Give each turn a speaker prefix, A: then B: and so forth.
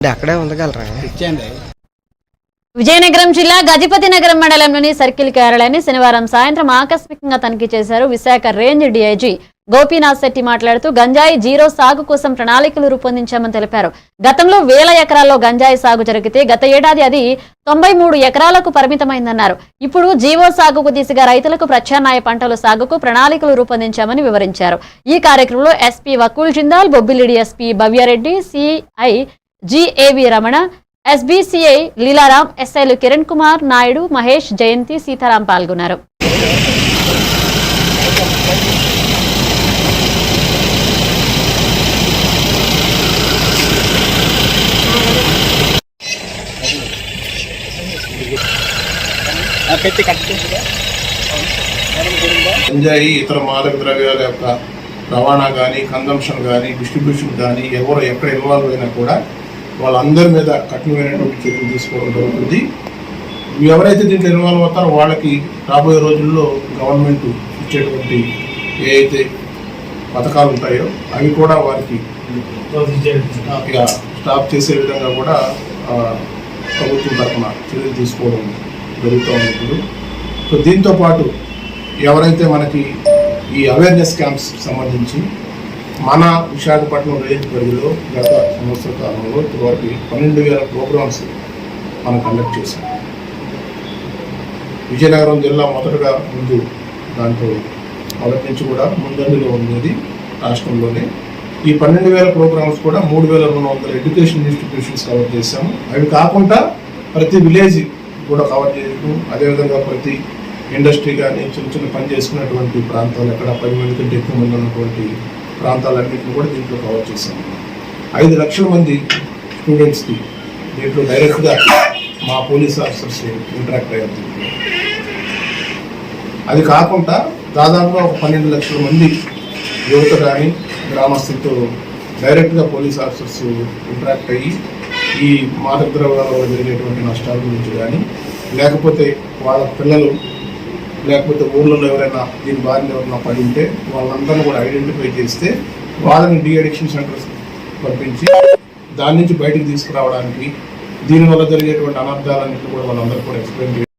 A: అక్కడే ఉండగలరా?
B: విజయనగరం జిల్లా గజపతి నగరం మండలంలోని సర్కిల్ కార్యాలయాన్ని శనివారం సాయంత్రం ఆకస్మికంగా తనిఖీ చేశారు. విశాఖ రేంజ్ డీఐజీ గోపీనాథ్ శెట్టి మాట్లాడుతూ గంజాయి జీరో సాగు కోసం ప్రణాళికలు రూపొందించామని తెలిపారు. గతంలో 1000 ఎకరాల్లో గంజాయి సాగు జరిగితే గత ఏడాది అది 93 ఎకరాలకు పరిమితమైందన్నారు. ఇప్పుడు జీవో సాగుకు దిశగా రైతులకు ప్రత్యామ్నాయ పంటల సాగుకు ప్రణాళికలు రూపొందించామని వివరించారు. ఈ కార్యక్రమంలో SP Vakul Jindal, బొబ్బిలిడి SP Bhavya Reddy, CI జిఏవి Ramana, ఎస్బీసీఐ లీలారాం, ఎస్ఐలు కిరణ్ కుమార్ నాయుడు, మహేష్, జయంతి, సీతారాం పాల్గొన్నారు.
C: గంజాయి ఇతర మాదక ద్రవ్యాల యొక్క రవాణా కానీ, కన్జంప్షన్ కానీ, డిస్ట్రిబ్యూషన్ కానీ ఎవరు ఎక్కడ ఇన్వాల్వ్ అయినా కూడా వాళ్ళందరి మీద కఠినమైనటువంటి చర్యలు తీసుకోవడం జరుగుతుంది. ఎవరైతే దీంట్లో ఇన్వాల్వ్ అవుతారో వాళ్ళకి రాబోయే రోజుల్లో గవర్నమెంట్ ఇచ్చేటువంటి ఏ అయితే పథకాలు ఉంటాయో అవి కూడా వారికి స్టాప్ చేసే విధంగా కూడా ప్రభుత్వం తరఫున చర్యలు తీసుకోవడం జరుగుతూ ఉంది. సో దీంతోపాటు ఎవరైతే మనకి ఈ అవేర్నెస్ క్యాంప్స్ సంబంధించి మన విశాఖపట్నం రేంజ్ పరిధిలో గత సంవత్సర కాలంలో ఇప్పటివరకు 12,000 ప్రోగ్రామ్స్ మనం కండక్ట్ చేశాం. విజయనగరం జిల్లా మొదటగా ముందు దాంట్లో మొదటి నుంచి కూడా ముందంజలో ఉండేది రాష్ట్రంలోనే. ఈ 12,000 ప్రోగ్రామ్స్ కూడా 3,200 ఎడ్యుకేషన్ ఇన్స్టిట్యూషన్స్ కవర్ చేశాము. అవి కాకుండా ప్రతి విలేజ్ కూడా కవర్ చేయడం, అదేవిధంగా ప్రతి ఇండస్ట్రీ కానీ చిన్న చిన్న పని చేసుకున్నటువంటి ప్రాంతాలు ఎక్కడ 10 మంది కంటే ఎక్కువ మంది ఉన్నటువంటి ప్రాంతాలన్నింటినీ కూడా దీంట్లో కవర్ చేశాము. 5 లక్షల మంది స్టూడెంట్స్కి దీంట్లో డైరెక్ట్గా మా పోలీస్ ఆఫీసర్స్ ఇంటరాక్ట్ అయ్యారు. అది కాకుండా దాదాపుగా ఒక 12 లక్షల మంది యువత కానీ గ్రామస్తులతో డైరెక్ట్గా పోలీస్ ఆఫీసర్స్ ఇంటరాక్ట్ అయ్యి ఈ మాదక ద్రవ్యాల వల్ల జరిగేటువంటి నష్టాల గురించి కానీ, లేకపోతే వాళ్ళ పిల్లలు లేకపోతే ఊళ్ళలో ఎవరైనా దీని బారిన ఎవరైనా పడి ఉంటే వాళ్ళందరినీ కూడా ఐడెంటిఫై చేస్తే వాళ్ళని డీఅడిక్షన్ సెంటర్స్ పంపించి దాని నుంచి బయటకు తీసుకురావడానికి, దీనివల్ల జరిగేటువంటి అనర్థాలన్నింటినీ కూడా వాళ్ళందరూ కూడా ఎక్స్ప్లెయిన్ చేయాలి.